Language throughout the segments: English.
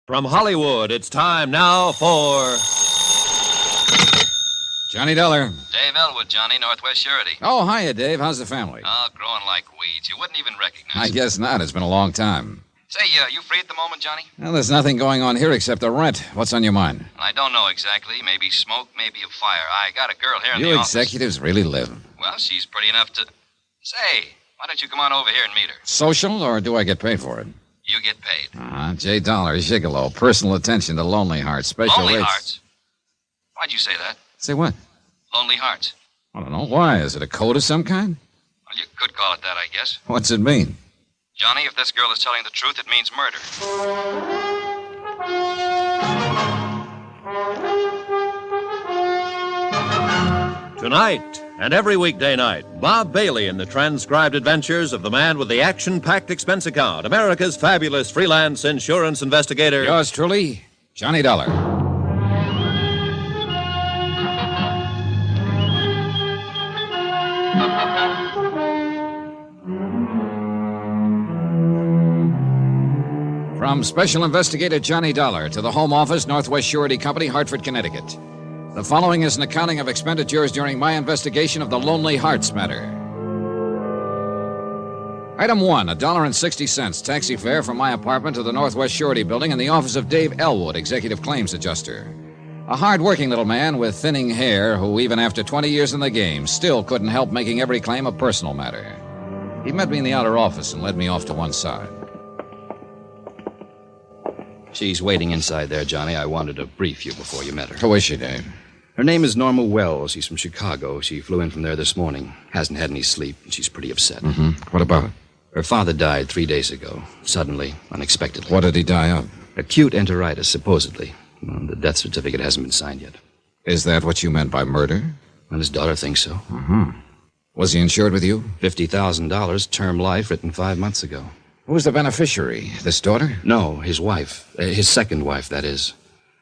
From Hollywood, it's time now for... Johnny Dollar. Dave Elwood, Johnny, Northwest Surety. Oh, hiya, Dave. How's the family? Oh, growing like weeds. You wouldn't even recognize I it. guess not. It's been a long time. Say, you free at the moment, Johnny? Well, there's nothing going on here except the rent. What's on your mind? I don't know exactly. Maybe smoke, maybe a fire. I got a girl here in the You office. executives really live. Well, she's pretty enough to... Say, why don't you come on over here and meet her? Social, or do I get paid for it? You get paid. J. Dollar, gigolo, personal attention to Lonely Hearts, special Lonely rates. Hearts? Why'd you say that? Say what? Lonely Hearts. I don't know. Why? Is it a code of some kind? Well, you could call it that, I guess. What's it mean? Johnny, if this girl is telling the truth, it means murder. Tonight and every weekday night, Bob Bailey in the transcribed adventures of the man with the action-packed expense account, America's fabulous freelance insurance investigator. Yours truly, Johnny Dollar. From Special Investigator Johnny Dollar to the Home Office, Northwest Surety Company, Hartford, Connecticut. The following is an accounting of expenditures during my investigation of the Lonely Hearts matter. Item 1, $1.60, taxi fare from my apartment to the Northwest Surety Building in the office of Dave Elwood, Executive Claims Adjuster. A hard-working little man with thinning hair who, even after 20 years in the game, still couldn't help making every claim a personal matter. He met me in the outer office and led me off to one side. She's waiting inside there, Johnny. I wanted to brief you before you met her. Who is she, Dave? Her name is Norma Wells. She's from Chicago. She flew in from there this morning. Hasn't had any sleep, and she's pretty upset. Mm-hmm. What about it? Her father died 3 days ago. Suddenly, unexpectedly. What did he die of? Acute enteritis, supposedly. Well, the death certificate hasn't been signed yet. Is that what you meant by murder? Well, his daughter thinks so. Mm-hmm. Was he insured with you? $50,000, term life, written 5 months ago. Who was the beneficiary? This daughter? No, his wife. His second wife, that is.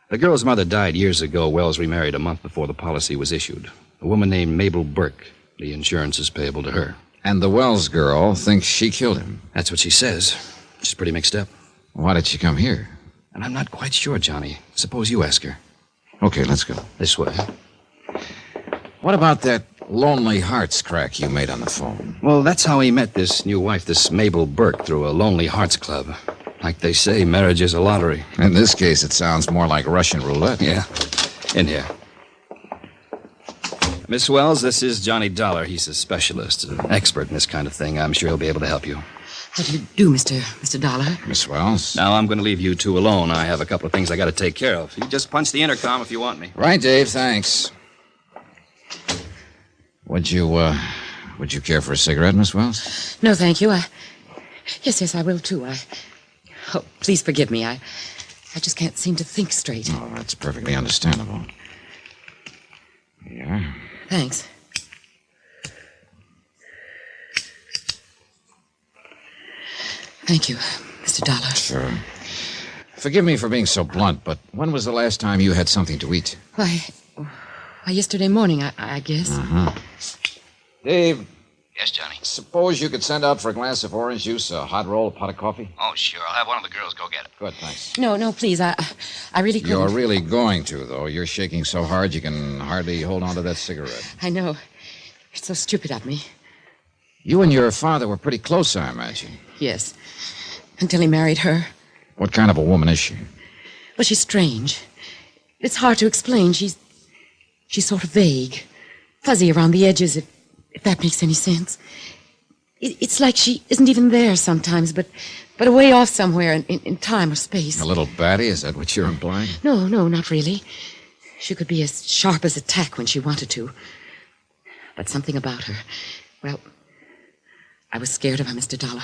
The girl's mother died years ago. Wells remarried a month before the policy was issued. A woman named Mabel Burke. The insurance is payable to her. And the Wells girl thinks she killed him. That's what she says. She's pretty mixed up. Why did she come here? And I'm not quite sure, Johnny. Suppose you ask her. Okay, let's go. This way. What about that Lonely Hearts crack you made on the phone? Well, that's how he met this new wife, this Mabel Burke, through a Lonely Hearts Club. Like they say, marriage is a lottery. In this case, it sounds more like Russian roulette. Yeah. In here. Miss Wells, this is Johnny Dollar. He's a specialist, an expert in this kind of thing. I'm sure he'll be able to help you. How do you do, Mr. Dollar? Miss Wells? Now, I'm going to leave you two alone. I have a couple of things I got to take care of. You just punch the intercom if you want me. Right, Dave, thanks. Would you care for a cigarette, Miss Wells? No, thank you. Yes, I will, too. Oh, please forgive me. I just can't seem to think straight. Oh, that's perfectly understandable. Yeah. Thanks. Thank you, Mr. Dollar. Sure. Forgive me for being so blunt, but when was the last time you had something to eat? Why, yesterday morning, I guess. Uh-huh. Dave. Yes, Johnny? Suppose you could send out for a glass of orange juice, a hot roll, a pot of coffee? Oh, sure. I'll have one of the girls go get it. Good, thanks. No, please. I really couldn't. You're really going to, though. You're shaking so hard you can hardly hold on to that cigarette. I know. It's so stupid of me. You and your father were pretty close, I imagine. Yes. Until he married her. What kind of a woman is she? Well, she's strange. It's hard to explain. She's sort of vague. Fuzzy around the edges, if that makes any sense. It's like she isn't even there sometimes, but away off somewhere in time or space. A little batty? Is that what you're implying? No, not really. She could be as sharp as a tack when she wanted to. But something about her, well, I was scared of her, Mr. Dollar.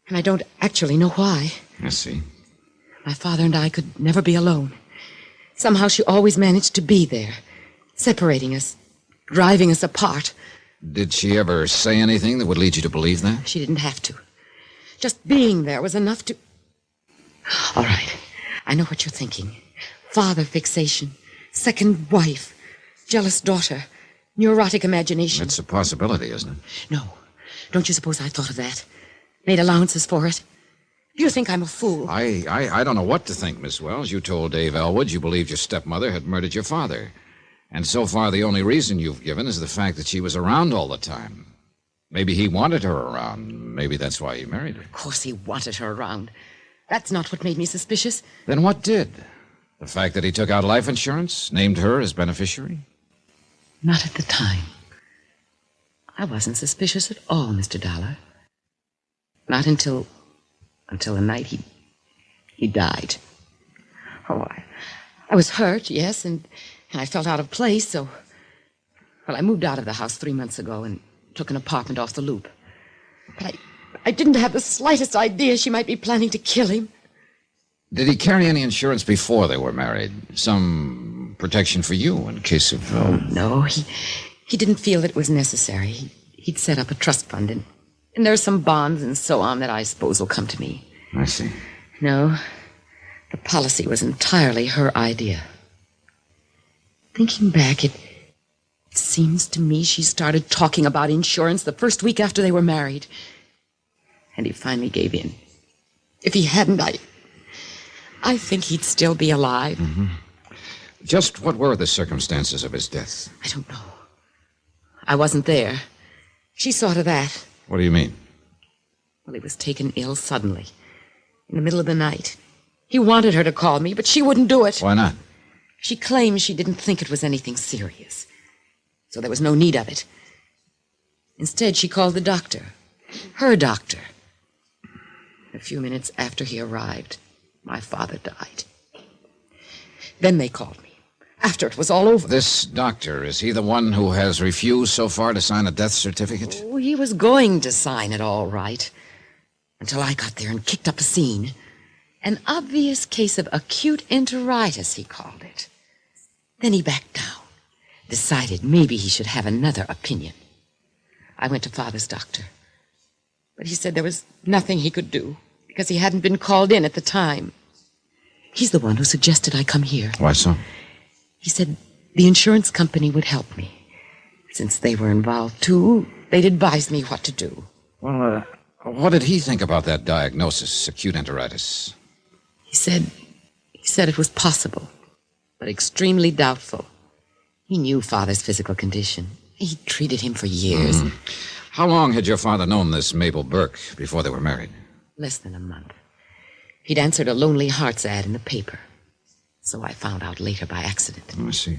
And I don't actually know why. I see. My father and I could never be alone. Somehow she always managed to be there, separating us, driving us apart. Did she ever say anything that would lead you to believe that? She didn't have to. Just being there was enough to... All right. I know what you're thinking. Father fixation, second wife, jealous daughter, neurotic imagination. It's a possibility, isn't it? No. Don't you suppose I thought of that? Made allowances for it? You think I'm a fool? I don't know what to think, Miss Wells. You told Dave Elwood you believed your stepmother had murdered your father. And so far, the only reason you've given is the fact that she was around all the time. Maybe he wanted her around. Maybe that's why he married her. Of course he wanted her around. That's not what made me suspicious. Then what did? The fact that he took out life insurance, named her as beneficiary? Not at the time. I wasn't suspicious at all, Mr. Dollar. Not until the night he died. Oh, I was hurt, yes, and I felt out of place, so... Well, I moved out of the house 3 months ago and took an apartment off the Loop. But I didn't have the slightest idea she might be planning to kill him. Did he carry any insurance before they were married? Some protection for you in case of... Oh, no, he didn't feel that it was necessary. He'd set up a trust fund, and there are some bonds and so on that I suppose will come to me. I see. No, the policy was entirely her idea. Thinking back, it seems to me she started talking about insurance the first week after they were married. And he finally gave in. If he hadn't, I think he'd still be alive. Mm-hmm. Just what were the circumstances of his death? I don't know. I wasn't there. She saw to that. What do you mean? Well, he was taken ill suddenly, in the middle of the night. He wanted her to call me, but she wouldn't do it. Why not? She claimed she didn't think it was anything serious, so there was no need of it. Instead, she called the doctor, her doctor. A few minutes after he arrived, my father died. Then they called me, after it was all over. This doctor, is he the one who has refused so far to sign a death certificate? Oh, he was going to sign it all right, until I got there and kicked up a scene. An obvious case of acute enteritis, he called it. Then he backed down, decided maybe he should have another opinion. I went to Father's doctor, but he said there was nothing he could do because he hadn't been called in at the time. He's the one who suggested I come here. Why so? He said the insurance company would help me. Since they were involved, too, they'd advise me what to do. Well, what did he think about that diagnosis, acute enteritis? He said it was possible, but extremely doubtful. He knew Father's physical condition. He'd treated him for years. How long had your father known this Mabel Burke before they were married? Less than a month. He'd answered a Lonely Hearts ad in the paper, so I found out later by accident. Oh, I see.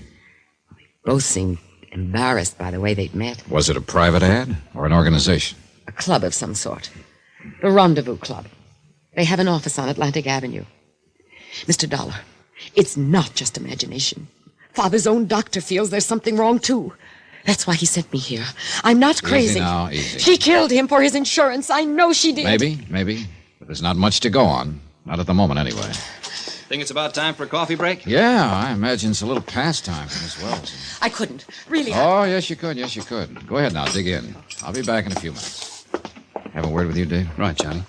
Both seemed embarrassed by the way they'd met. Was it a private ad or an organization? A club of some sort. The Rendezvous Club. They have an office on Atlantic Avenue. Mr. Dollar, it's not just imagination. Father's own doctor feels there's something wrong, too. That's why he sent me here. I'm not crazy. Easy now, easy. She killed him for his insurance. I know she did. Maybe. But there's not much to go on. Not at the moment, anyway. Think it's about time for a coffee break? Yeah, I imagine it's a little past time for Miss Wells. I couldn't. Really. Oh, yes, you could. Go ahead now, dig in. I'll be back in a few minutes. Have a word with you, Dave? Right, Johnny.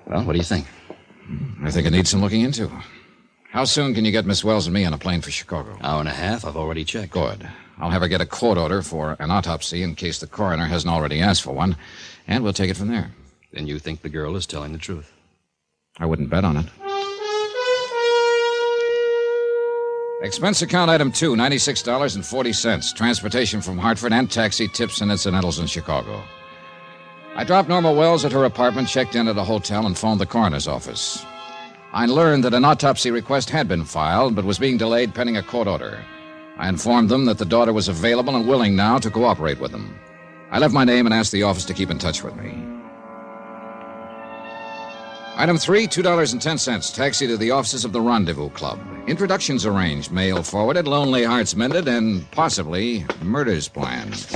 Well, what do you think? I think it needs some looking into. How soon can you get Miss Wells and me on a plane for Chicago? Hour and a half. I've already checked. Good. I'll have her get a court order for an autopsy in case the coroner hasn't already asked for one, and we'll take it from there. Then you think the girl is telling the truth? I wouldn't bet on it. Expense account item 2, $96.40. Transportation from Hartford and taxi, tips and incidentals in Chicago. I dropped Norma Wells at her apartment, checked in at a hotel, and phoned the coroner's office. I learned that an autopsy request had been filed, but was being delayed pending a court order. I informed them that the daughter was available and willing now to cooperate with them. I left my name and asked the office to keep in touch with me. Item 3, $2.10. Taxi to the offices of the Rendezvous Club. Introductions arranged, mail forwarded, lonely hearts mended, and possibly murders planned.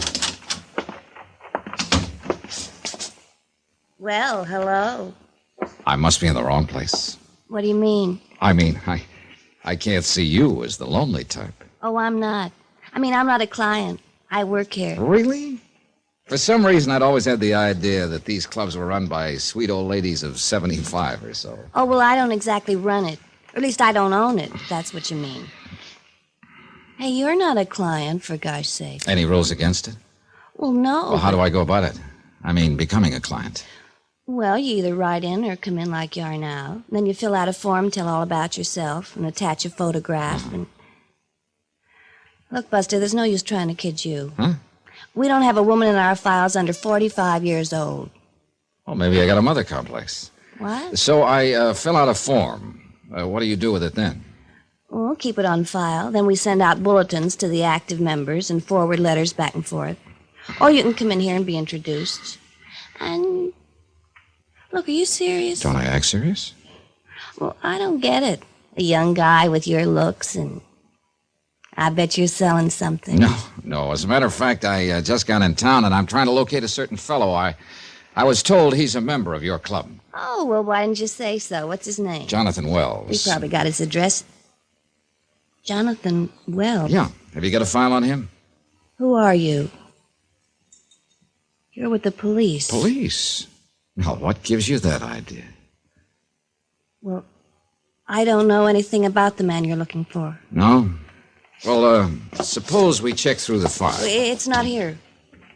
Well, hello. I must be in the wrong place. What do you mean? I can't see you as the lonely type. Oh, I'm not. I'm not a client. I work here. Really? For some reason, I'd always had the idea that these clubs were run by sweet old ladies of 75 or so. Oh, well, I don't exactly run it. Or at least I don't own it, if that's what you mean. Hey, you're not a client, for gosh sake. Any rules against it? Well, no. Well, how do I go about it? I mean, becoming a client. Well, you either write in or come in like you are now. Then you fill out a form, tell all about yourself, and attach a photograph. And look, Buster, there's no use trying to kid you. Huh? We don't have a woman in our files under 45 years old. Well, maybe I got a mother complex. What? So I fill out a form. What do you do with it then? We'll keep it on file. Then we send out bulletins to the active members and forward letters back and forth. Or you can come in here and be introduced. And... Look, are you serious? Don't I act serious? Well, I don't get it. A young guy with your looks, and I bet you're selling something. No. As a matter of fact, I just got in town, and I'm trying to locate a certain fellow. I was told he's a member of your club. Oh, well, why didn't you say so? What's his name? Jonathan Wells. You probably got his address. Jonathan Wells? Yeah. Have you got a file on him? Who are you? You're with the police. Police? Now, what gives you that idea? Well, I don't know anything about the man you're looking for. No? Well, suppose we check through the file. It's not here.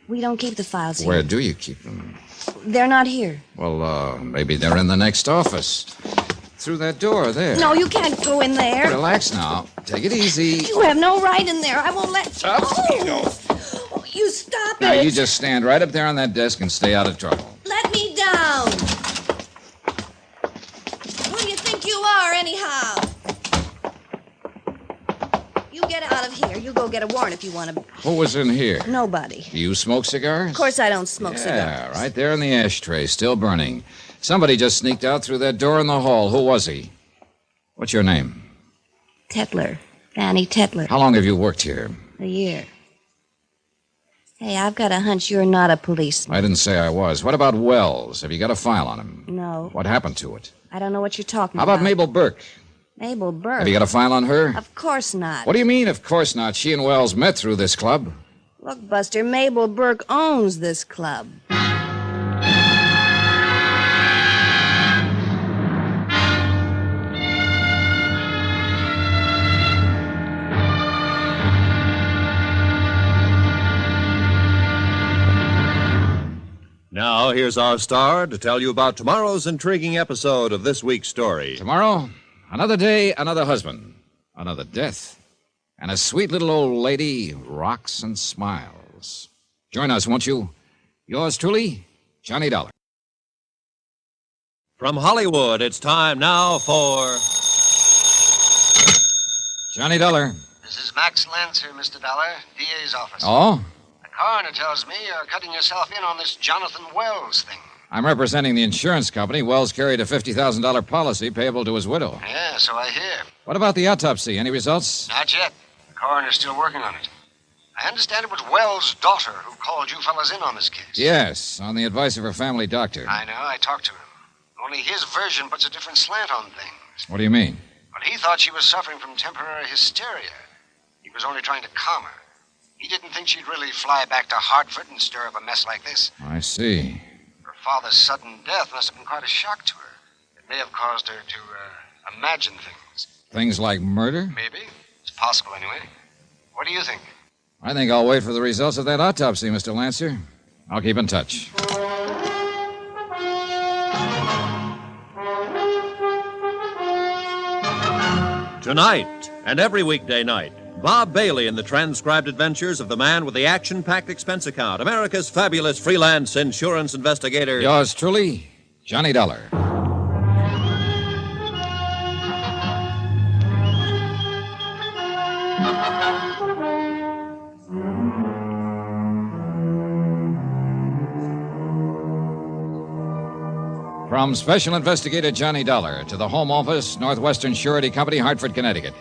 We don't keep the files here. Where do you keep them? They're not here. Well, maybe they're in the next office. Through that door there. No, you can't go in there. Relax now. Take it easy. You have no right in there. I won't let you. Up. Oh, you stop Now, it. you just stand right up there on that desk and stay out of trouble. Let me down. Who do you think you are, anyhow? You get out of here. You go get a warrant if you want to. Who was in here? Nobody. Do you smoke cigars? Of course I don't smoke cigars. Yeah, right there in the ashtray, still burning. Somebody just sneaked out through that door in the hall. Who was he? What's your name? Tetler. Fanny Tetler. How long have you worked here? A year. Hey, I've got a hunch you're not a policeman. I didn't say I was. What about Wells? Have you got a file on him? No. What happened to it? I don't know what you're talking How about. about Mabel Burke? Mabel Burke? Have you got a file on her? Of course not. What do you mean, of course not? She and Wells met through this club. Look, Buster, Mabel Burke owns this club. Now, here's our star to tell you about tomorrow's intriguing episode of this week's story. Tomorrow, another day, another husband, another death, and a sweet little old lady rocks and smiles. Join us, won't you? Yours truly, Johnny Dollar. From Hollywood, it's time now for... Johnny Dollar. This is Max Lancer, Mr. Dollar, DA's office. Oh? The coroner tells me you're cutting yourself in on this Jonathan Wells thing. I'm representing the insurance company. Wells carried a $50,000 policy payable to his widow. Yeah, so I hear. What about the autopsy? Any results? Not yet. The coroner's still working on it. I understand it was Wells' daughter who called you fellas in on this case. Yes, on the advice of her family doctor. I know, I talked to him. Only his version puts a different slant on things. What do you mean? Well, he thought she was suffering from temporary hysteria. He was only trying to calm her. He didn't think she'd really fly back to Hartford and stir up a mess like this. I see. Her father's sudden death must have been quite a shock to her. It may have caused her to imagine things. Things like murder? Maybe. It's possible, anyway. What do you think? I think I'll wait for the results of that autopsy, Mr. Lancer. I'll keep in touch. Tonight and every weekday night, Bob Bailey in the transcribed adventures of the man with the action-packed expense account, America's fabulous freelance insurance investigator. Yours truly, Johnny Dollar. From Special Investigator Johnny Dollar to the Home Office, Northwestern Surety Company, Hartford, Connecticut.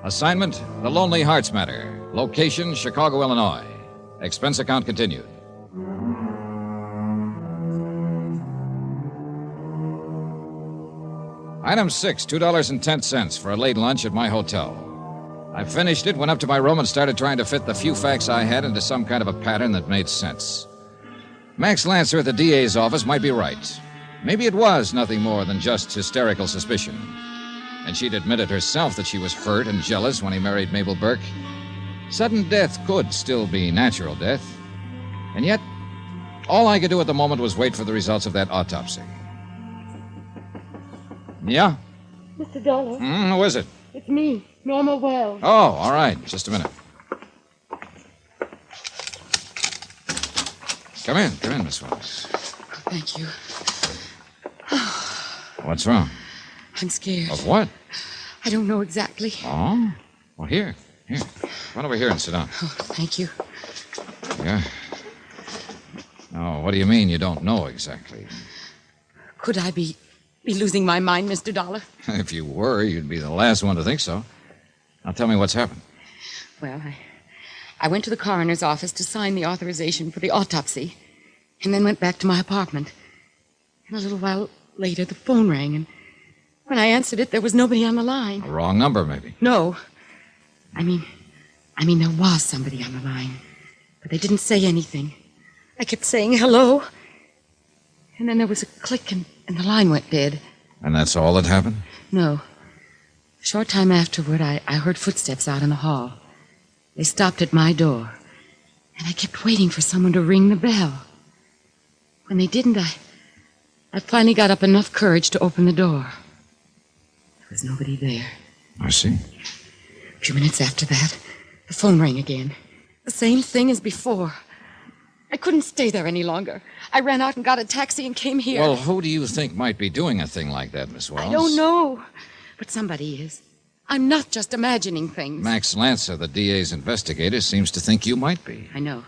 Assignment, The Lonely Hearts Matter. Location, Chicago, Illinois. Expense account continued. Item 6, $2.10 for a late lunch at my hotel. I finished it, went up to my room, and started trying to fit the few facts I had into some kind of a pattern that made sense. Max Lancer at the DA's office might be right. Maybe it was nothing more than just hysterical suspicion. And she'd admitted herself that she was hurt and jealous when he married Mabel Burke. Sudden death could still be natural death. And yet, All I could do at the moment was wait for the results of that autopsy. Yeah? Mr. Dollar, Who is it? it's me, Norma Wells. Oh, all right. Just a minute. Come in, Miss Wells. Thank you. What's wrong? I'm scared. Of what? I don't know exactly. Oh? Well, here. Run over here and sit down. Oh, thank you. Yeah. Oh, what do you mean you don't know exactly? Could I be losing my mind, Mr. Dollar? If you were, you'd be the last one to think so. Now tell me what's happened. Well, I went to the coroner's office to sign the authorization for the autopsy, and then went back to my apartment. And a little while later, the phone rang, and when I answered it, there was nobody on the line. A wrong number, maybe. No. I mean, there was somebody on the line, but they didn't say anything. I kept saying hello, and then there was a click, and the line went dead. And that's all that happened? No. A short time afterward, I heard footsteps out in the hall. They stopped at my door, and I kept waiting for someone to ring the bell. When they didn't, I finally got up enough courage to open the door. There was nobody there. I see. A few minutes after that, the phone rang again. The same thing as before. I couldn't stay there any longer. I ran out and got a taxi and came here. Well, who do you think might be doing a thing like that, Miss Wells? I don't know, but somebody is. I'm not just imagining things. Max Lancer, the DA's investigator, seems to think you might be. I know.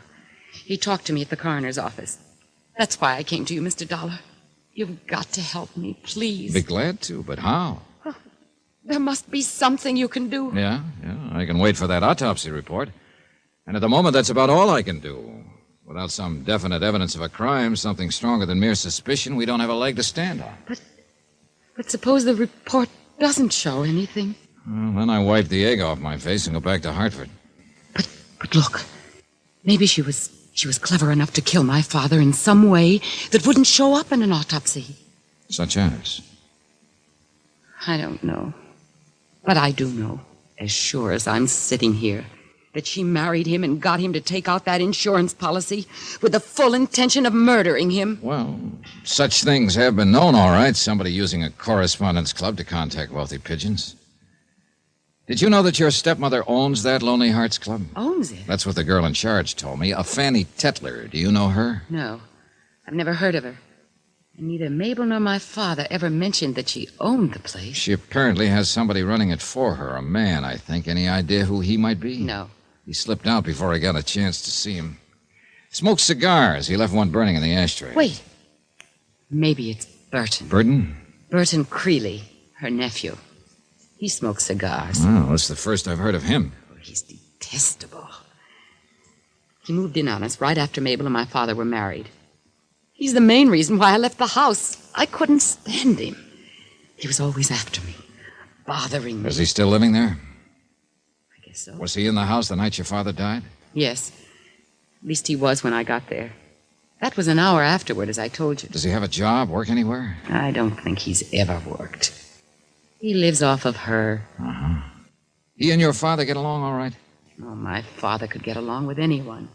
He talked to me at the coroner's office. That's why I came to you, Mr. Dollar. You've got to help me, please. Be glad to, but how? There must be something you can do. Yeah, I can wait for that autopsy report. And at the moment, that's about all I can do. Without some definite evidence of a crime, something stronger than mere suspicion, we don't have a leg to stand on. But suppose the report doesn't show anything. Well, then I wipe the egg off my face and go back to Hartford. But look, maybe she was clever enough to kill my father in some way that wouldn't show up in an autopsy. Such as? I don't know. But I do know, as sure as I'm sitting here, that she married him and got him to take out that insurance policy with the full intention of murdering him. Well, such things have been known, all right. Somebody using a correspondence club to contact wealthy pigeons. Did you know that your stepmother owns that Lonely Hearts Club? Owns it? That's what the girl in charge told me. A Fanny Tetler. Do you know her? No, I've never heard of her. And neither Mabel nor my father ever mentioned that she owned the place. She apparently has somebody running it for her. A man, I think. Any idea who he might be? No. He slipped out before I got a chance to see him. Smokes cigars. He left one burning in the ashtray. Wait. Maybe it's Burton. Burton? Burton Creeley, her nephew. He smokes cigars. Oh, that's the first I've heard of him. Oh, he's detestable. He moved in on us right after Mabel and my father were married. He's the main reason why I left the house. I couldn't stand him. He was always after me, bothering me. Is he still living there? I guess so. Was he in the house the night your father died? Yes. At least he was when I got there. That was an hour afterward, as I told you. Does he have a job, work anywhere? I don't think he's ever worked. He lives off of her. Uh-huh. He and your father get along all right? Oh, my father could get along with anyone.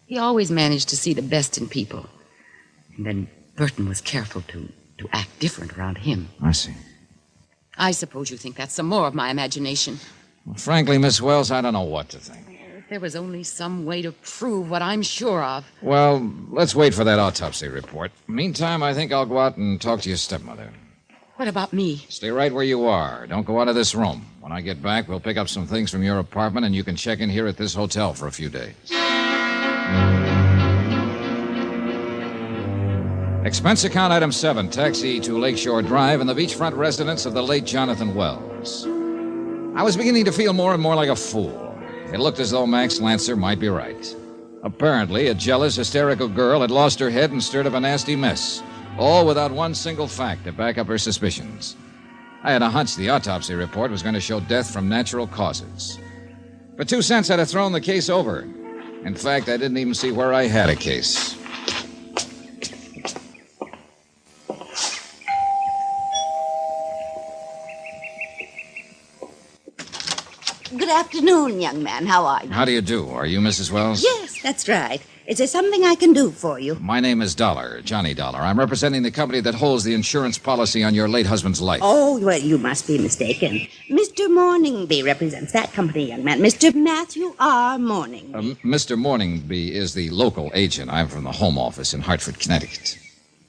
He always managed to see the best in people. And then Burton was careful to act different around him. I see. I suppose you think that's some more of my imagination. Well, frankly, Miss Wells, I don't know what to think. If there was only some way to prove what I'm sure of. Well, let's wait for that autopsy report. Meantime, I think I'll go out and talk to your stepmother. What about me? Stay right where you are. Don't go out of this room. When I get back, we'll pick up some things from your apartment, and you can check in here at this hotel for a few days. Expense account item 7, taxi to Lakeshore Drive and the beachfront residence of the late Jonathan Wells. I was beginning to feel more and more like a fool. It looked as though Max Lancer might be right. Apparently, a jealous, hysterical girl had lost her head and stirred up a nasty mess, all without one single fact to back up her suspicions. I had a hunch the autopsy report was going to show death from natural causes. For 2 cents, I'd have thrown the case over. In fact, I didn't even see where I had a case. Good afternoon, young man. How are you? How do you do? Are you Mrs. Wells? Yes, that's right. Is there something I can do for you? My name is Dollar, Johnny Dollar. I'm representing the company that holds the insurance policy on your late husband's life. Oh, well, you must be mistaken. Mr. Morningby represents that company, young man. Mr. Matthew R. Morningby. Mr. Morningby is the local agent. I'm from the home office in Hartford, Connecticut.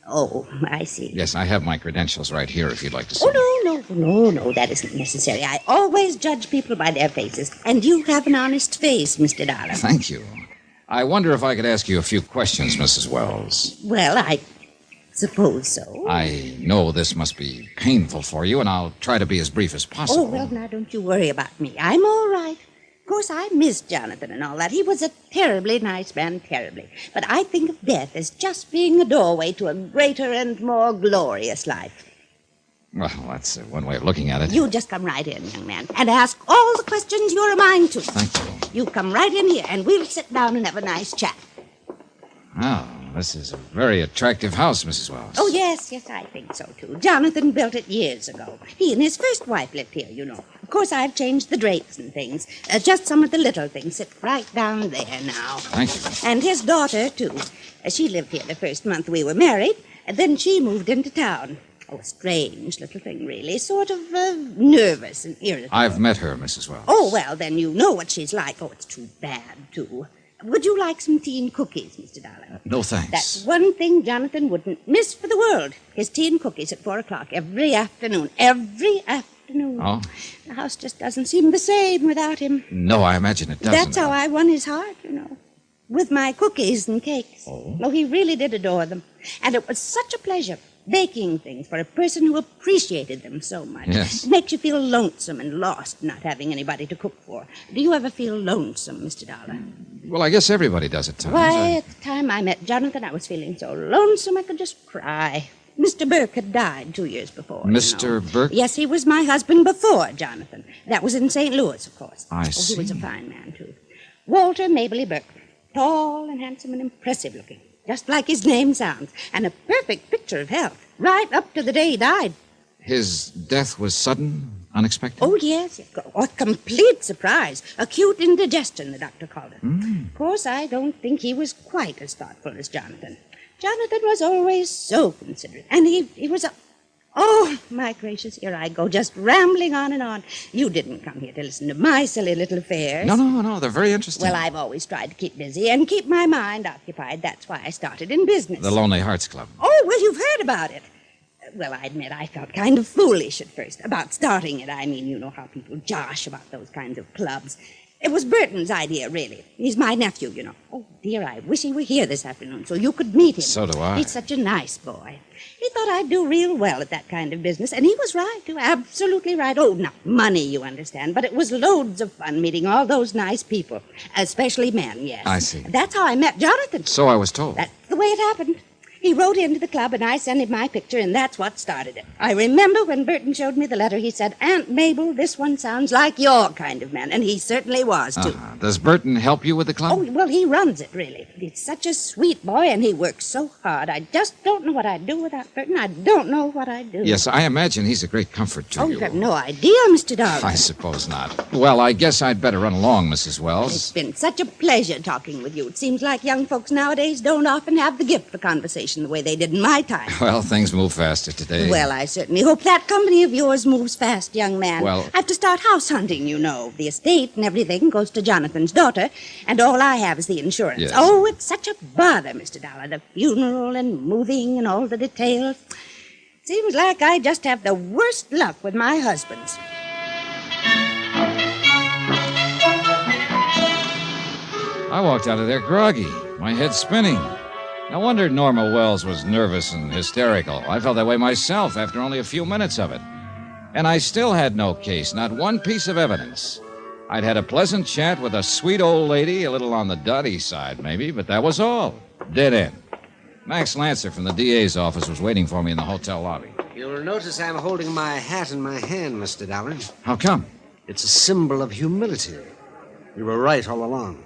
Oh, I see. Yes, I have my credentials right here if you'd like to see. Oh, no, that isn't necessary. I always judge people by their faces, and you have an honest face, Mr. Dollar. Thank you. I wonder if I could ask you a few questions, Mrs. Wells. Well, I suppose so. I know this must be painful for you, and I'll try to be as brief as possible. Oh, well, now, don't you worry about me. I'm all right. Of course, I miss Jonathan and all that. He was a terribly nice man, terribly. But I think of death as just being a doorway to a greater and more glorious life. Well, that's one way of looking at it. You just come right in, young man, and ask all the questions you're a mind to. Thank you. You come right in here, and we'll sit down and have a nice chat. Oh, this is a very attractive house, Mrs. Wells. Oh, yes, I think so, too. Jonathan built it years ago. He and his first wife lived here, you know. Of course, I've changed the drapes and things. Just some of the little things sit right down there now. Thank you. And his daughter, too. She lived here the first month we were married, and then she moved into town. Oh, a strange little thing, really. Sort of nervous and irritable. I've met her, Mrs. Wells. Oh, well, then you know what she's like. Oh, it's too bad, too. Would you like some tea and cookies, Mr. Dollar? No, thanks. That's one thing Jonathan wouldn't miss for the world. His tea and cookies at 4 o'clock every afternoon. Every afternoon. Oh? The house just doesn't seem the same without him. No, I imagine it doesn't. That's how I won his heart, you know. With my cookies and cakes. Oh? He really did adore them. And it was such a pleasure baking things for a person who appreciated them so much. Yes. It makes you feel lonesome and lost not having anybody to cook for. Do you ever feel lonesome, Mr. Dollar? Well, I guess everybody does at times. Why, at the time I met Jonathan, I was feeling so lonesome I could just cry. Mr. Burke had died 2 years before. Mr. Burke? Yes, he was my husband before Jonathan. That was in St. Louis, of course. I see. He was a see. fine man, too. Walter Mabley Burke. Tall and handsome and impressive looking. Just like his name sounds. And a perfect picture of health. Right up to the day he died. His death was sudden, unexpected? Oh, yes. A complete surprise. Acute indigestion, the doctor called it. Of course, I don't think he was quite as thoughtful as Jonathan. Jonathan was always so considerate. And he was a... Oh, my gracious, here I go, just rambling on and on. You didn't come here to listen to my silly little affairs. No, they're very interesting. Well, I've always tried to keep busy and keep my mind occupied. That's why I started in business. The Lonely Hearts Club. Oh, well, you've heard about it. Well, I admit I felt kind of foolish at first about starting it. I mean, you know how people josh about those kinds of clubs. It was Burton's idea, really. He's my nephew, you know. Oh, dear, I wish he were here this afternoon so you could meet him. So do I. He's such a nice boy. He thought I'd do real well at that kind of business, and he was right, too. Absolutely right. Oh, not money, you understand, but it was loads of fun meeting all those nice people, especially men, yes. I see. That's how I met Jonathan. So I was told. That's the way it happened. He wrote into the club, and I sent him my picture, and that's what started it. I remember when Burton showed me the letter, he said, Aunt Mabel, this one sounds like your kind of man, and he certainly was, too. Does Burton help you with the club? Oh, well, he runs it, really. He's such a sweet boy, and he works so hard. I just don't know what I'd do without Burton. I don't know what I'd do. Yes, I imagine he's a great comfort to Oh, you. you have no idea, Mr. Darwin. I suppose not. Well, I guess I'd better run along, Mrs. Wells. It's been such a pleasure talking with you. It seems like young folks nowadays don't often have the gift for conversation the way they did in my time. Well, things move faster today. Well, I certainly hope that company of yours moves fast, young man. Well- I have to start house hunting, you know. The estate and everything goes to Jonathan's daughter, and all I have is the insurance. Yes. Oh, it's such a bother, Mr. Dollar. The funeral and moving and all the details. Seems like I just have the worst luck with my husbands. I walked out of there groggy, my head spinning. No wonder Norma Wells was nervous and hysterical. I felt that way myself after only a few minutes of it. And I still had no case, not one piece of evidence. I'd had a pleasant chat with a sweet old lady, a little on the dotty side, maybe, but that was all. Dead end. Max Lancer from the DA's office was waiting for me in the hotel lobby. You'll notice I'm holding my hat in my hand, Mr. Dollar. How come? It's a symbol of humility. You were right all along.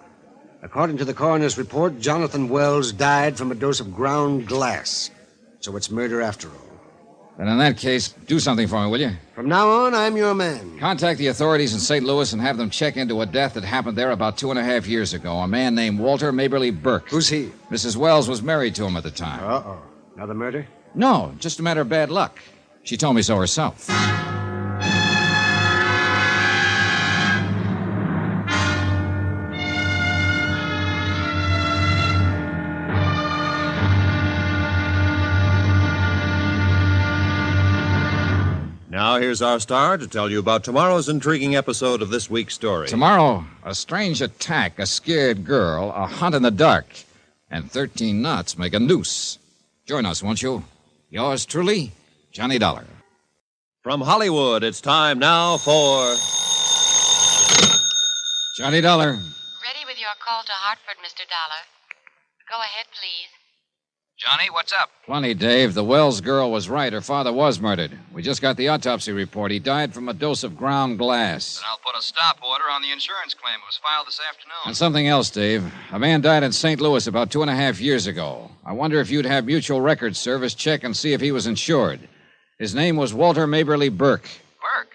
According to the coroner's report, Jonathan Wells died from a dose of ground glass. So it's murder after all. Then in that case, do something for me, will you? From now on, I'm your man. Contact the authorities in St. Louis and have them check into a death that happened there about 2.5 years ago. A man named Walter Maberly Burke. Who's he? Mrs. Wells was married to him at the time. Uh-oh. Another murder? No, just a matter of bad luck. She told me so herself. Now here's our star to tell you about tomorrow's intriguing episode of this week's story. Tomorrow, a strange attack, a scared girl, a hunt in the dark, and 13 knots make a noose. Join us, won't you? Yours truly, Johnny Dollar. From Hollywood, it's time now for... Johnny Dollar. Ready with your call to Hartford, Mr. Dollar. Go ahead, please. Johnny, what's up? Plenty, Dave. The Wells girl was right. Her father was murdered. We just got the autopsy report. He died from a dose of ground glass. Then I'll put a stop order on the insurance claim. It was filed this afternoon. And something else, Dave. A man died in St. Louis about 2.5 years ago. I wonder if you'd have Mutual Records Service check and see if he was insured. His name was Walter Maberly Burke. Burke?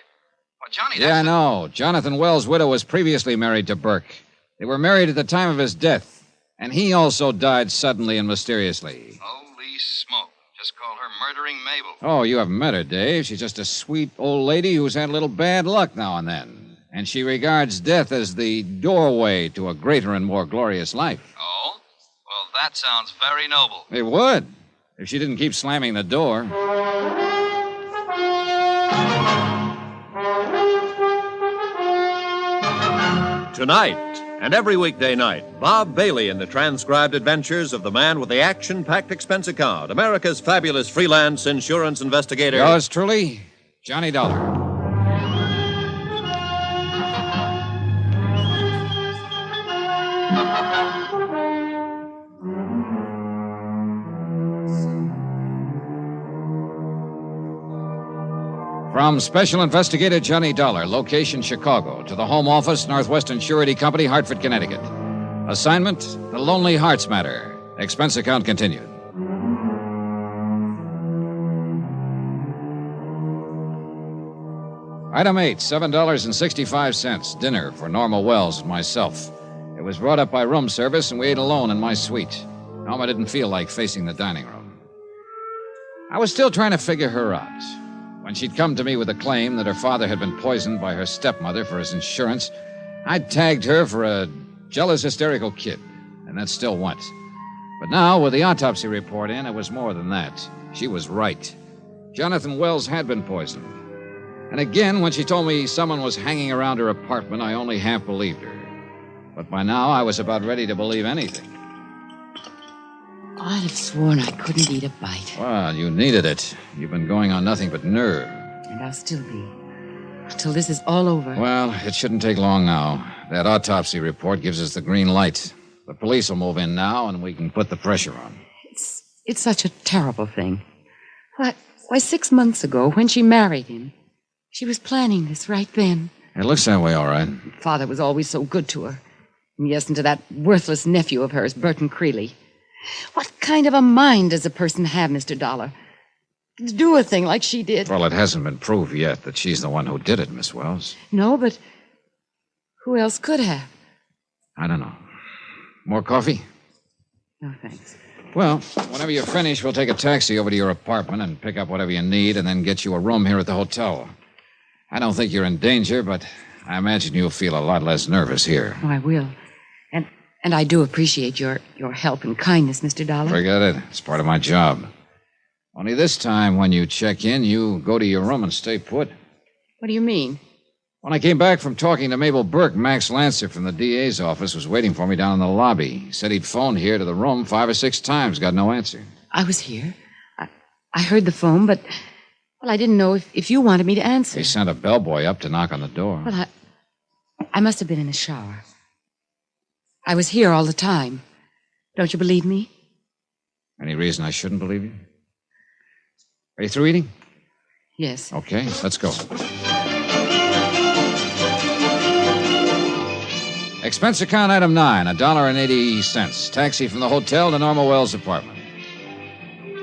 Well, Johnny, Yeah, I know. Jonathan Wells' widow was previously married to Burke. They were married at the time of his death. And he also died suddenly and mysteriously. Holy smoke. Just call her Murdering Mabel. Oh, you haven't met her, Dave. She's just a sweet old lady who's had a little bad luck now and then. And she regards death as the doorway to a greater and more glorious life. Oh? Well, that sounds very noble. It would, if she didn't keep slamming the door. Tonight and every weekday night, Bob Bailey in the transcribed adventures of the man with the action-packed expense account, America's fabulous freelance insurance investigator. Yours truly, Johnny Dollar. From Special Investigator Johnny Dollar, location Chicago, to the Home Office, Northwestern Surety Company, Hartford, Connecticut. Assignment, The Lonely Hearts Matter. Expense account continued. Item 8, $7.65. Dinner for Norma Wells and myself. It was brought up by room service, and we ate alone in my suite. Norma didn't feel like facing the dining room. I was still trying to figure her out. When she'd come to me with a claim that her father had been poisoned by her stepmother for his insurance, I'd tagged her for a jealous, hysterical kid, and that still went. But now, with the autopsy report in, it was more than that. She was right. Jonathan Wells had been poisoned. And again, when she told me someone was hanging around her apartment, I only half believed her. But by now, I was about ready to believe anything. I'd have sworn I couldn't eat a bite. Well, you needed it. You've been going on nothing but nerve. And I'll still be. Until this is all over. Well, it shouldn't take long now. That autopsy report gives us the green light. The police will move in now, and we can put the pressure on. It's such a terrible thing. Why, 6 months ago, when she married him, she was planning this right then. It looks that way, all right. Father was always so good to her. And yes, and to that worthless nephew of hers, Burton Creeley. What kind of a mind does a person have, Mr. Dollar? To do a thing like she did. Well, it hasn't been proved yet that she's the one who did it, Miss Wells. No, but who else could have? I don't know. More coffee? No, thanks. Well, whenever you're finished, we'll take a taxi over to your apartment and pick up whatever you need and then get you a room here at the hotel. I don't think you're in danger, but I imagine you'll feel a lot less nervous here. Oh, I will. And I do appreciate your help and kindness, Mr. Dollar. Forget it. It's part of my job. Only this time, when you check in, you go to your room and stay put. What do you mean? When I came back from talking to Mabel Burke, Max Lancer from the DA's office was waiting for me down in the lobby. He said he'd phoned here to the room 5 or 6 times, got no answer. I was here. I heard the phone, but, well, I didn't know if you wanted me to answer. He sent a bellboy up to knock on the door. Well, I must have been in the shower. I was here all the time. Don't you believe me? Any reason I shouldn't believe you? Are you through eating? Yes. Okay, let's go. Expense account item 9, $1.80. Taxi from the hotel to Norma Wells' apartment.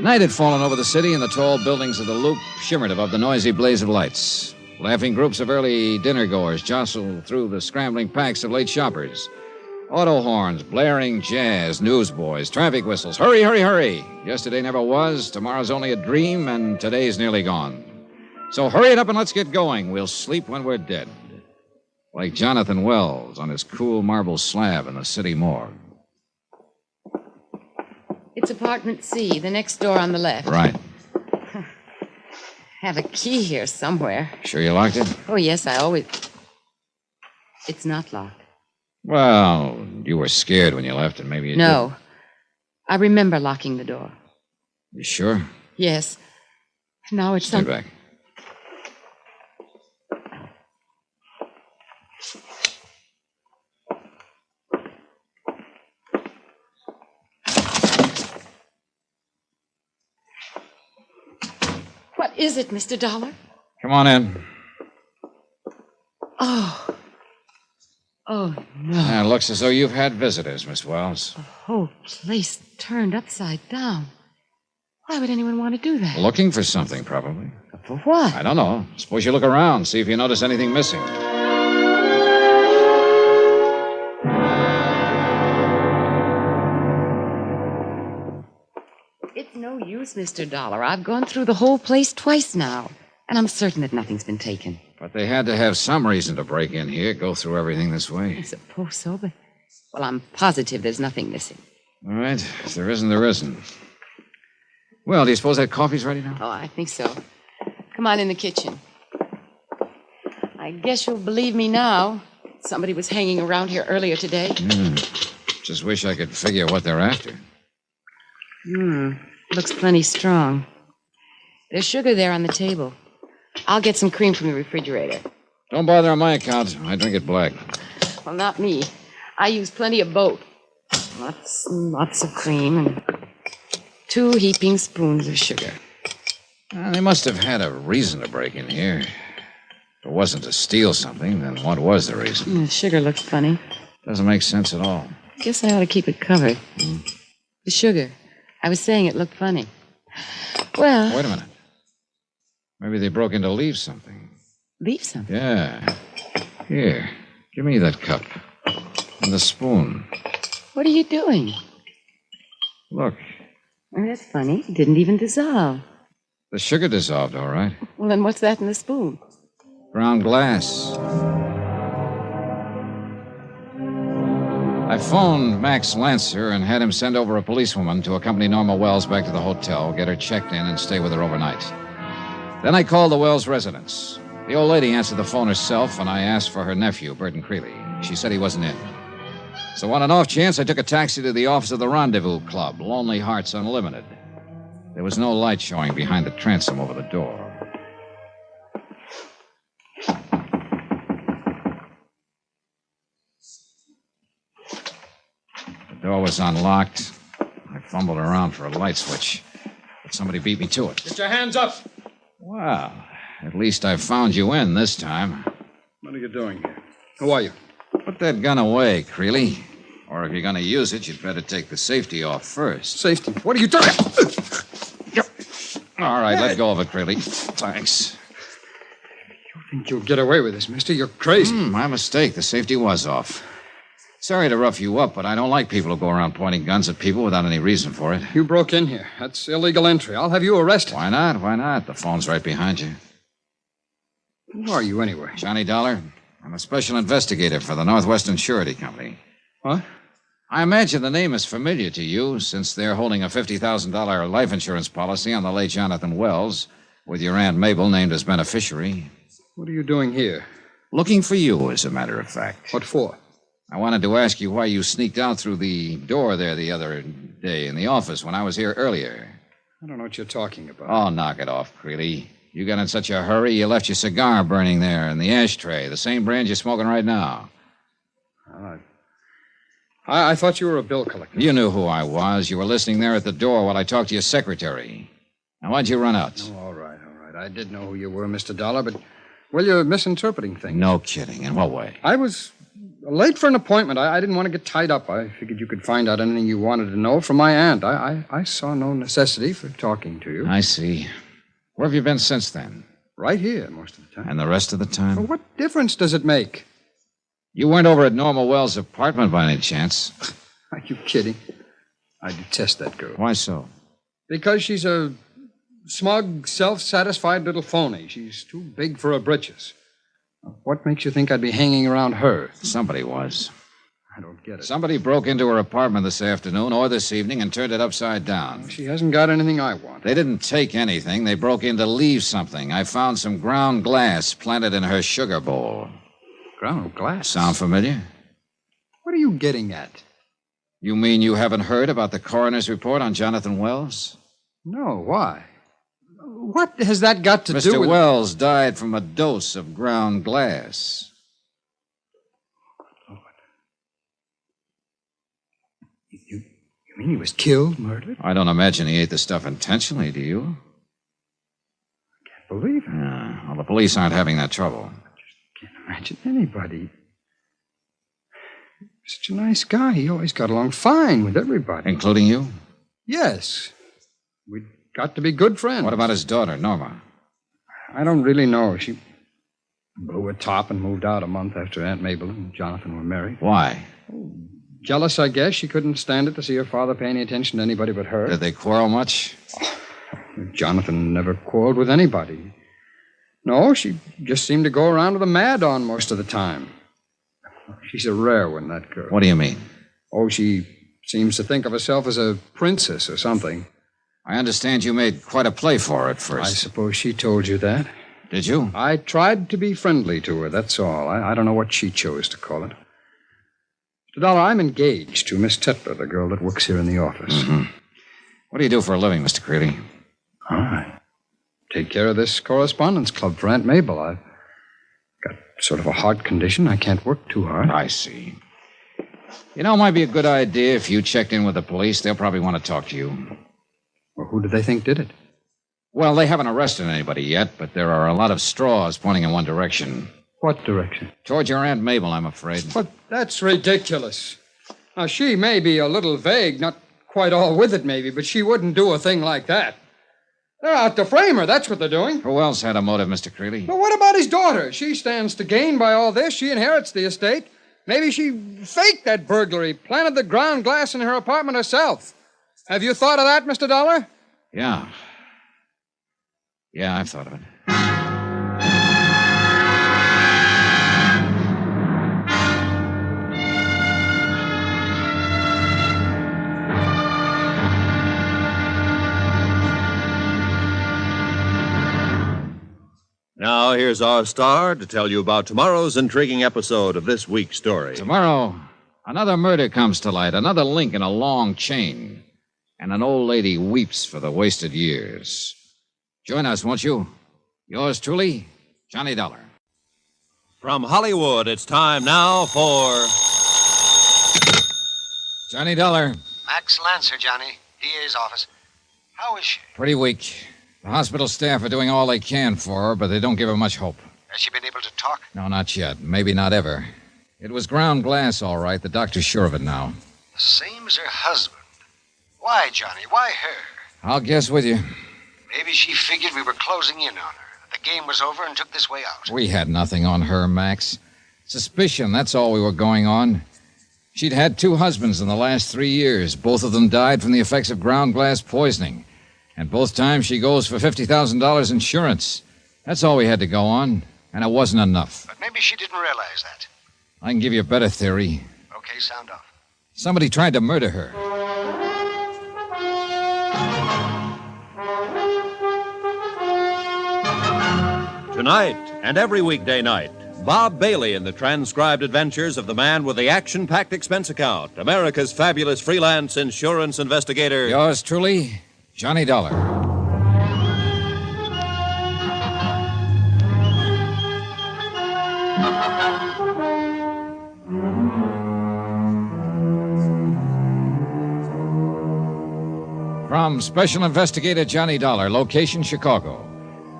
Night had fallen over the city, and the tall buildings of the Loop shimmered above the noisy blaze of lights. Laughing groups of early dinner-goers jostled through the scrambling packs of late shoppers. Auto horns, blaring jazz, newsboys, traffic whistles. Hurry, hurry, hurry. Yesterday never was, tomorrow's only a dream, and today's nearly gone. So hurry it up and let's get going. We'll sleep when we're dead. Like Jonathan Wells on his cool marble slab in the city morgue. It's apartment C, the next door on the left. Right. Have a key here somewhere. Sure you locked it? Oh, yes, I always... It's not locked. Well, you were scared when you left, and maybe you No. I remember locking the door. You sure? Yes. Now it's... Stay back. What is it, Mr. Dollar? Come on in. Oh. Oh, no. It looks as though you've had visitors, Miss Wells. The whole place turned upside down. Why would anyone want to do that? Looking for something, probably. For what? I don't know. Suppose you look around, see if you notice anything missing. It's no use, Mr. Dollar. I've gone through the whole place twice now, and I'm certain that nothing's been taken. But they had to have some reason to break in here, go through everything this way. I suppose so, but... Well, I'm positive there's nothing missing. All right. If there isn't, there isn't. Well, do you suppose that coffee's ready now? Oh, I think so. Come on in the kitchen. I guess you'll believe me now. Somebody was hanging around here earlier today. Just wish I could figure what they're after. Looks plenty strong. There's sugar there on the table. I'll get some cream from the refrigerator. Don't bother on my account. I drink it black. Well, not me. I use plenty of both. Lots and lots of cream and 2 heaping spoons of sugar. They must have had a reason to break in here. If it wasn't to steal something, then what was the reason? The sugar looks funny. Doesn't make sense at all. Guess I ought to keep it covered. The sugar. I was saying it looked funny. Well... Wait a minute. Maybe they broke in to leave something. Leave something? Yeah. Here. Give me that cup. And the spoon. What are you doing? Look. Oh, that's funny. It didn't even dissolve. The sugar dissolved, all right. Well, then what's that in the spoon? Ground glass. I phoned Max Lancer and had him send over a policewoman to accompany Norma Wells back to the hotel, get her checked in, and stay with her overnight. Then I called the Wells residence. The old lady answered the phone herself, and I asked for her nephew, Burton Creeley. She said he wasn't in. So on an off chance, I took a taxi to the office of the Rendezvous Club, Lonely Hearts Unlimited. There was no light showing behind the transom over the door. The door was unlocked. I fumbled around for a light switch, but somebody beat me to it. Get your hands up! Well, at least I found you in this time. What are you doing here? Who are you? Put that gun away, Creeley. Or if you're going to use it, you'd better take the safety off first. Safety? What are you doing? All right, let go of it, Creeley. Thanks. You think you'll get away with this, mister? You're crazy. My mistake. The safety was off. Sorry to rough you up, but I don't like people who go around pointing guns at people without any reason for it. You broke in here. That's illegal entry. I'll have you arrested. Why not? Why not? The phone's right behind you. Who are you, anyway? Johnny Dollar. I'm a special investigator for the Northwestern Surety Company. What? I imagine the name is familiar to you, since they're holding a $50,000 life insurance policy on the late Jonathan Wells, with your Aunt Mabel named as beneficiary. What are you doing here? Looking for you, as a matter of fact. What for? I wanted to ask you why you sneaked out through the door there the other day in the office when I was here earlier. I don't know what you're talking about. Oh, knock it off, Creeley. You got in such a hurry, you left your cigar burning there in the ashtray, the same brand you're smoking right now. I thought you were a bill collector. You knew who I was. You were listening there at the door while I talked to your secretary. Now, why'd you run out? Oh, all right. I did know who you were, Mr. Dollar, but, well, you're misinterpreting things. No kidding. In what way? I was Late for an appointment. I didn't want to get tied up. I figured you could find out anything you wanted to know from my aunt. I saw no necessity for talking to you. I see. Where have you been since then? Right here, most of the time. And the rest of the time? Well, what difference does it make? You weren't over at Norma Wells' apartment by any chance? Are you kidding? I detest that girl. Why so? Because she's a smug, self-satisfied little phony. She's too big for her britches. What makes you think I'd be hanging around her? Somebody was. I don't get it. Somebody broke into her apartment this afternoon or this evening and turned it upside down. She hasn't got anything I want. They didn't take anything. They broke in to leave something. I found some ground glass planted in her sugar bowl. Ground glass? Sound familiar? What are you getting at? You mean you haven't heard about the coroner's report on Jonathan Wells? No, why? What has that got to do with... Mr. Wells died from a dose of ground glass. You mean he was killed, murdered? I don't imagine he ate the stuff intentionally, do you? I can't believe it. Yeah, well, the police aren't having that trouble. I just can't imagine anybody. Such a nice guy. He always got along fine with everybody. Including you? Yes. We'd got to be good friends. What about his daughter, Norma? I don't really know. She blew a top and moved out a month after Aunt Mabel and Jonathan were married. Why? Jealous, I guess. She couldn't stand it to see her father pay any attention to anybody but her. Did they quarrel much? Jonathan never quarreled with anybody. No, she just seemed to go around with a mad on most of the time. She's a rare one, that girl. What do you mean? Oh, she seems to think of herself as a princess or something. I understand you made quite a play for it first. I suppose she told you that. Did you? I tried to be friendly to her, that's all. I don't know what she chose to call it. Mr. Dollar, I'm engaged to Miss Tetler, the girl that works here in the office. Mm-hmm. What do you do for a living, Mr. Creedy? I take care of this correspondence club for Aunt Mabel. I've got sort of a heart condition. I can't work too hard. I see. You know, it might be a good idea if you checked in with the police. They'll probably want to talk to you. Well, who do they think did it? Well, they haven't arrested anybody yet, but there are a lot of straws pointing in one direction. What direction? Toward your Aunt Mabel, I'm afraid. But that's ridiculous. Now, she may be a little vague, not quite all with it maybe, but she wouldn't do a thing like that. They're out to frame her, that's what they're doing. Who else had a motive, Mr. Creedy? But what about his daughter? She stands to gain by all this. She inherits the estate. Maybe she faked that burglary, planted the ground glass in her apartment herself. Have you thought of that, Mr. Dollar? Yeah. Yeah, I've thought of it. Now, here's our star to tell you about tomorrow's intriguing episode of this week's story. Tomorrow, another murder comes to light, another link in a long chain, and an old lady weeps for the wasted years. Join us, won't you? Yours truly, Johnny Dollar. From Hollywood, it's time now for... Johnny Dollar. Max Lancer, Johnny. DA's office. How is she? Pretty weak. The hospital staff are doing all they can for her, but they don't give her much hope. Has she been able to talk? No, not yet. Maybe not ever. It was ground glass, all right. The doctor's sure of it now. The same as her husband. Why, Johnny? Why her? I'll guess with you. Maybe she figured we were closing in on her. That the game was over and took this way out. We had nothing on her, Max. Suspicion, that's all we were going on. She'd had 2 husbands in the last 3 years. Both of them died from the effects of ground glass poisoning. And both times she goes for $50,000 insurance. That's all we had to go on, and it wasn't enough. But maybe she didn't realize that. I can give you a better theory. Okay, sound off. Somebody tried to murder her. Tonight and every weekday night, Bob Bailey in the transcribed adventures of the man with the action-packed expense account, America's fabulous freelance insurance investigator. Yours truly, Johnny Dollar. From Special Investigator Johnny Dollar, location Chicago,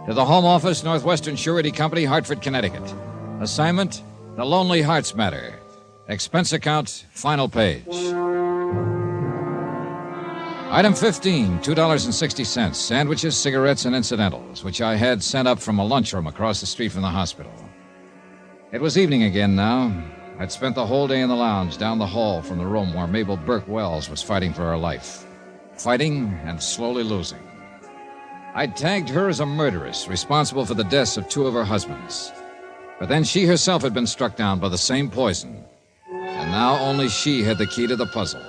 to the Home Office, Northwestern Surety Company, Hartford, Connecticut. Assignment, The Lonely Hearts Matter. Expense account, final page. Item 15, $2.60. Sandwiches, cigarettes, and incidentals, which I had sent up from a lunchroom across the street from the hospital. It was evening again now. I'd spent the whole day in the lounge down the hall from the room where Mabel Burke Wells was fighting for her life. Fighting and slowly losing. I'd tagged her as a murderess, responsible for the deaths of 2 of her husbands. But then she herself had been struck down by the same poison. And now only she had the key to the puzzle.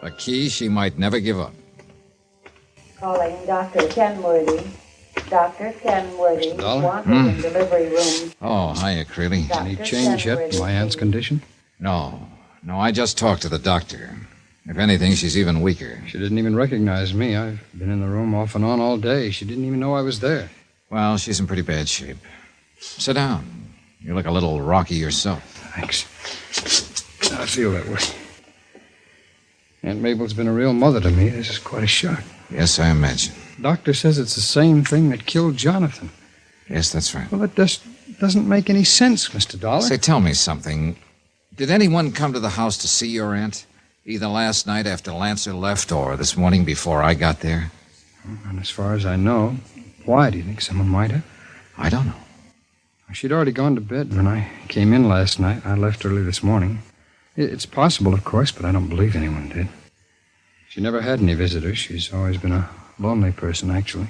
A key she might never give up. Calling Dr. Kenworthy. Dr. Kenworthy. Wanted in delivery room. Oh, hiya, Creeley. Any change yet in my aunt's condition? No, I just talked to the doctor. If anything, she's even weaker. She didn't even recognize me. I've been in the room off and on all day. She didn't even know I was there. Well, she's in pretty bad shape. Sit down. You look a little rocky yourself. Thanks. I feel that way. Aunt Mabel's been a real mother to me. This is quite a shock. Yes, I imagine. Doctor says it's the same thing that killed Jonathan. Yes, that's right. Well, that just doesn't make any sense, Mr. Dollar. Say, tell me something. Did anyone come to the house to see your aunt? Either last night after Lancer left or this morning before I got there? And as far as I know, why do you think someone might have? I don't know. She'd already gone to bed when I came in last night. I left early this morning. It's possible, of course, but I don't believe anyone did. She never had any visitors. She's always been a lonely person, actually.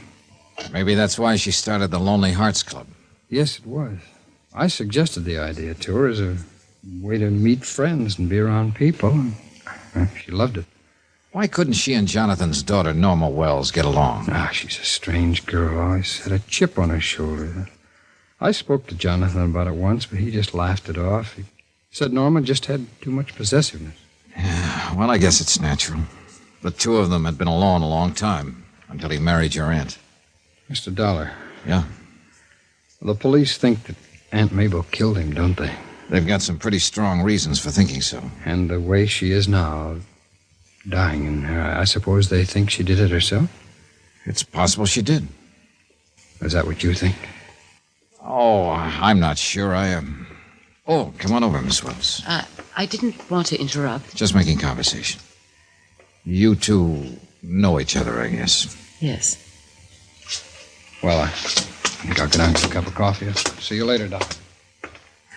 Maybe that's why she started the Lonely Hearts Club. Yes, it was. I suggested the idea to her as a way to meet friends and be around people. She loved it. Why couldn't she and Jonathan's daughter, Norma Wells, get along? She's a strange girl. Always had a chip on her shoulder. I spoke to Jonathan about it once, but he just laughed it off. He said Norma just had too much possessiveness. Yeah, well, I guess it's natural. The 2 of them had been alone a long time, until he married your aunt. Mr. Dollar. Yeah? The police think that Aunt Mabel killed him, don't they? They've got some pretty strong reasons for thinking so. And the way she is now, dying in her, I suppose they think she did it herself? It's possible she did. Is that what you think? Oh, I'm not sure. Oh, come on over, Miss Wells. I didn't want to interrupt. Just making conversation. You 2 know each other, I guess. Yes. Well, I think I'll get out and get a cup of coffee. I'll see you later, Doc.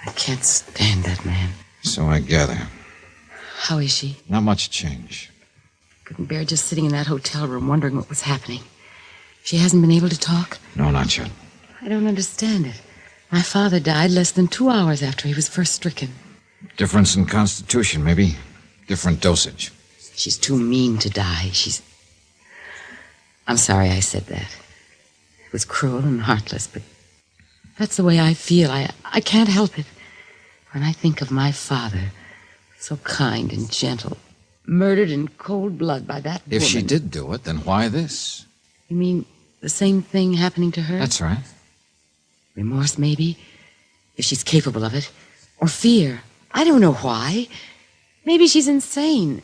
I can't stand that man. So I gather. How is she? Not much change. Couldn't bear just sitting in that hotel room wondering what was happening. She hasn't been able to talk? No, not yet. I don't understand it. My father died less than 2 hours after he was first stricken. Difference in constitution, maybe. Different dosage. She's too mean to die. I'm sorry I said that. It was cruel and heartless, but that's the way I feel. I can't help it. When I think of my father, so kind and gentle, murdered in cold blood by that woman. If she did do it, then why this? You mean the same thing happening to her? That's right. Remorse, maybe, if she's capable of it. Or fear. I don't know why. Maybe she's insane.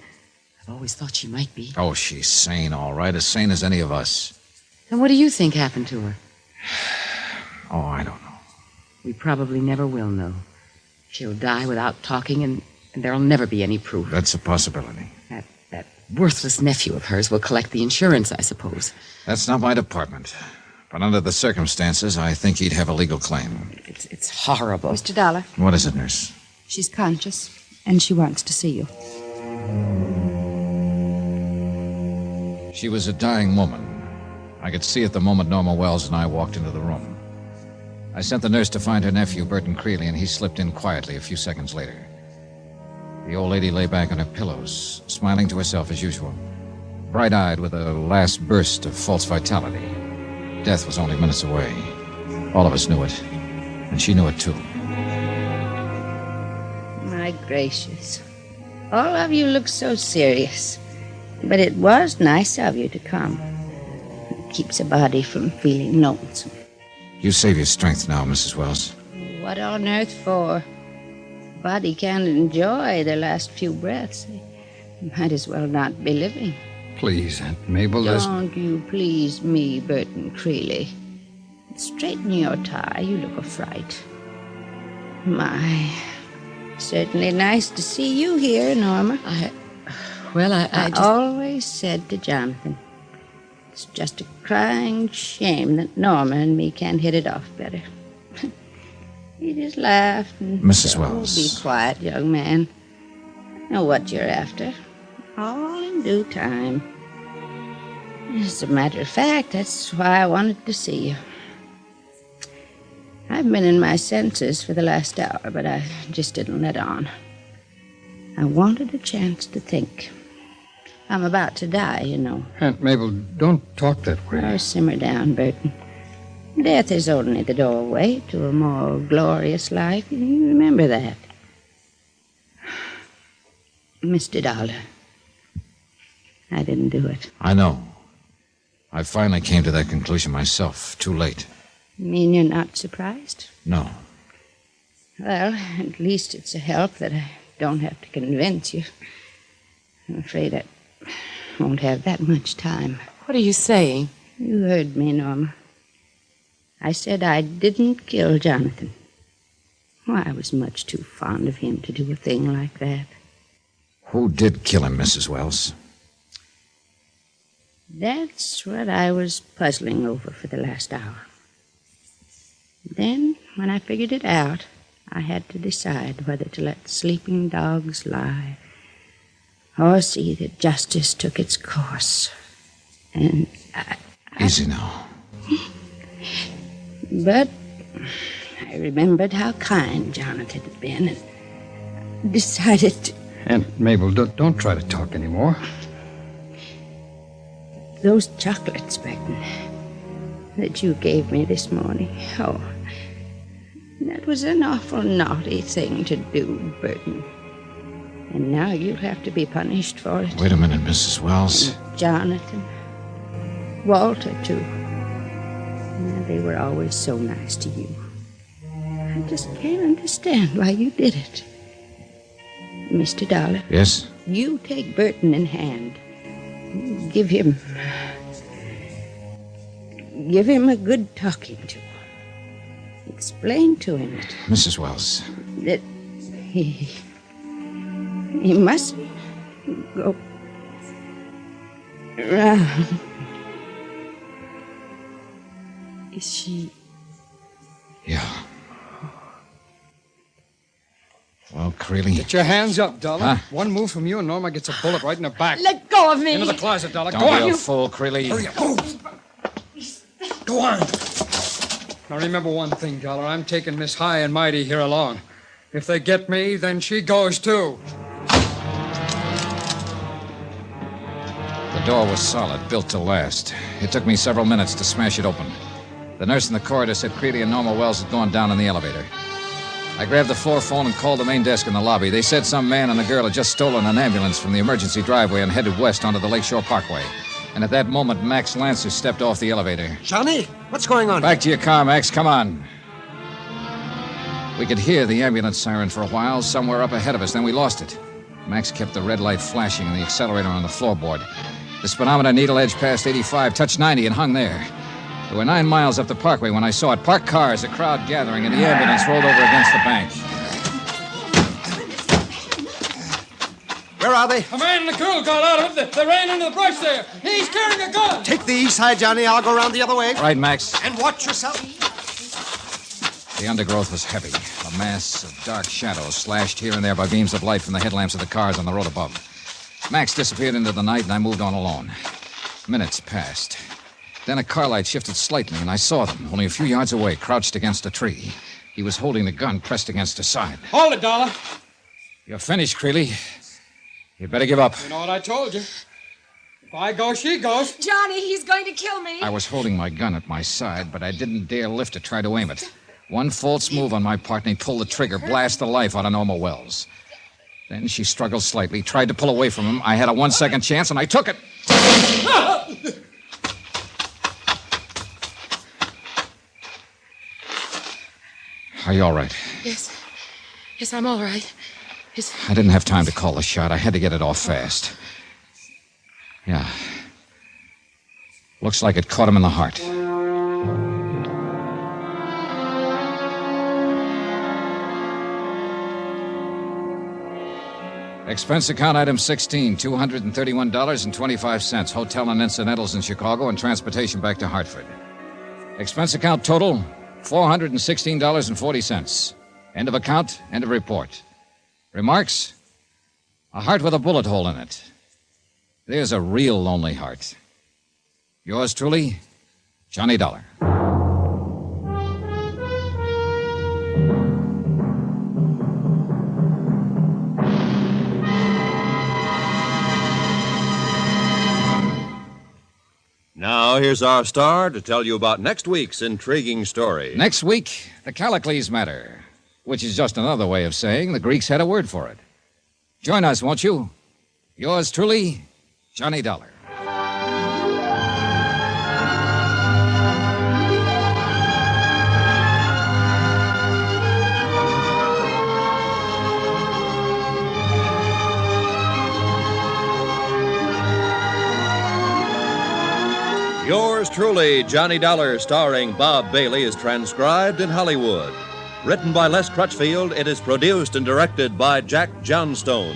I've always thought she might be. Oh, she's sane, all right. As sane as any of us. And what do you think happened to her? Oh, I don't know. We probably never will know. She'll die without talking, and there'll never be any proof. That's a possibility. That worthless nephew of hers will collect the insurance, I suppose. That's not my department. But under the circumstances, I think he'd have a legal claim. It's horrible. Mr. Dollar. What is it, nurse? She's conscious, and she wants to see you. She was a dying woman. I could see it the moment Norma Wells and I walked into the room. I sent the nurse to find her nephew, Burton Creeley, and he slipped in quietly a few seconds later. The old lady lay back on her pillows, smiling to herself as usual, bright-eyed with a last burst of false vitality. Death was only minutes away. All of us knew it, and she knew it too. My gracious. All of you look so serious. But it was nice of you to come. It keeps a body from feeling lonesome. You save your strength now, Mrs. Wells. What on earth for? The body can't enjoy the last few breaths. It might as well not be living. Please, Aunt Mabel, Don't you please me, Burton Creeley. Straighten your tie. You look a fright. My, Certainly nice to see you here, Norma. I just... always said to Jonathan, it's just a crying shame that Norma and me can't hit it off better. He just laughed and Mrs. said, Wells. Be quiet, young man. I know what you're after. All in due time. As a matter of fact, that's why I wanted to see you. I've been in my senses for the last hour, but I just didn't let on. I wanted a chance to think. I'm about to die, you know. Aunt Mabel, don't talk that way. Oh, simmer down, Burton. Death is only the doorway to a more glorious life. You remember that. Mr. Dollar, I didn't do it. I know. I finally came to that conclusion myself. Too late. You mean you're not surprised? No. Well, at least it's a help that I don't have to convince you. I'm afraid I won't have that much time. What are you saying? You heard me, Norma. I said I didn't kill Jonathan. Well, I was much too fond of him to do a thing like that. Who did kill him, Mrs. Wells? That's what I was puzzling over for the last hour. Then, when I figured it out, I had to decide whether to let sleeping dogs lie or see that justice took its course. And Easy now. But I remembered how kind Jonathan had been and decided to... Aunt Mabel, don't try to talk anymore. Those chocolates, Burton, that you gave me this morning. Oh, that was an awful naughty thing to do, Burton. And now you'll have to be punished for it. Wait a minute, Mrs. Wells. Jonathan. Walter, too. Yeah, they were always so nice to you. I just can't understand why you did it. Mr. Dollar. Yes? You take Burton in hand. Give him a good talking to. Explain to him Mrs. Wells. that he mustn't go around. Is she... Yeah. Well, Creeley. Get your hands up, Dollar. Huh? One move from you and Norma gets a bullet right in the back. Let go of me! Into the closet, Dollar. Don't Go on. be a fool, Creeley. Hurry up. Move. Go on. Now remember one thing, Dollar. I'm taking Miss High and Mighty here along. If they get me, then she goes too. The door was solid, built to last. It took me several minutes to smash it open. The nurse in the corridor said Creeley and Norma Wells had gone down in the elevator. I grabbed the floor phone and called the main desk in the lobby. They said some man and a girl had just stolen an ambulance from the emergency driveway and headed west onto the Lakeshore Parkway. And at that moment, Max Lancer stepped off the elevator. Johnny, what's going on? Back to your car, Max. Come on. We could hear the ambulance siren for a while, somewhere up ahead of us. Then we lost it. Max kept the red light flashing and the accelerator on the floorboard. The speedometer needle edge past 85, touched 90, and hung there. We were 9 miles up the parkway when I saw it. Parked cars, a crowd gathering, and the ambulance rolled over against the bank. Where are they? A man and a girl got out of it. They ran into the brush there. He's carrying a gun. Take the east side, Johnny. I'll go around the other way. Right, Max. And watch yourself. The undergrowth was heavy, a mass of dark shadows slashed here and there by beams of light from the headlamps of the cars on the road above. Max disappeared into the night, and I moved on alone. Minutes passed. Then a car light shifted slightly, and I saw them, only a few yards away, crouched against a tree. He was holding the gun pressed against his side. Hold it, Dollar. You're finished, Creeley. You'd better give up. You know what I told you. If I go, she goes. Johnny, he's going to kill me. I was holding my gun at my side, but I didn't dare lift to try to aim it. One false move on my part, and he pulled the trigger, blast the life out of Norma Wells. Then she struggled slightly, tried to pull away from him. I had a 1-second chance, and I took it. Are you all right? Yes. Yes, I'm all right. I didn't have time to call the shot. I had to get it off fast. Yeah. Looks like it caught him in the heart. Expense account item 16, $231.25. Hotel and incidentals in Chicago and transportation back to Hartford. Expense account total, $416.40. End of account, end of report. Remarks? A heart with a bullet hole in it. There's a real lonely heart. Yours truly, Johnny Dollar. Now, here's our star to tell you about next week's intriguing story. Next week, the Callicles matter, which is just another way of saying the Greeks had a word for it. Join us, won't you? Yours truly, Johnny Dollar. Yours truly, Johnny Dollar, starring Bob Bailey, is transcribed in Hollywood. Written by Les Crutchfield, it is produced and directed by Jack Johnstone.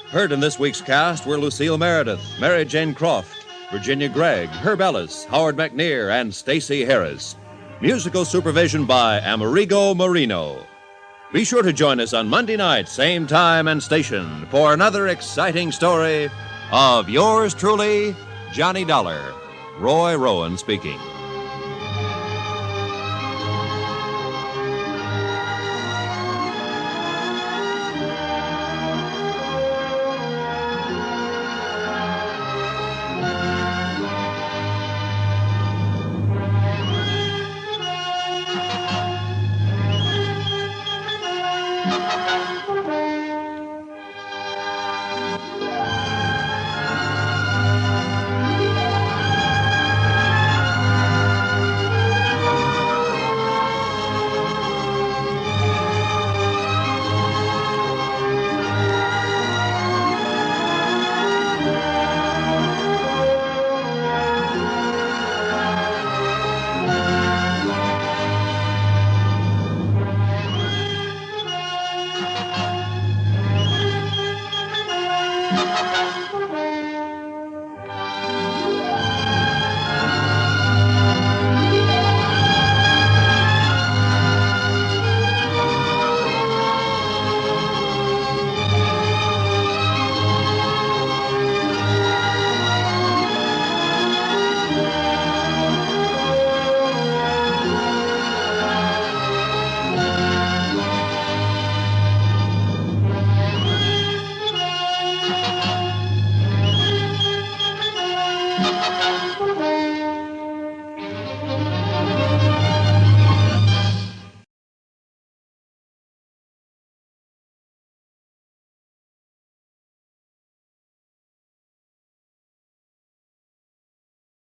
Heard in this week's cast were Lucille Meredith, Mary Jane Croft, Virginia Gregg, Herb Ellis, Howard McNear, and Stacey Harris. Musical supervision by Amerigo Marino. Be sure to join us on Monday night, same time and station, for another exciting story of yours truly, Johnny Dollar. Roy Rowan speaking.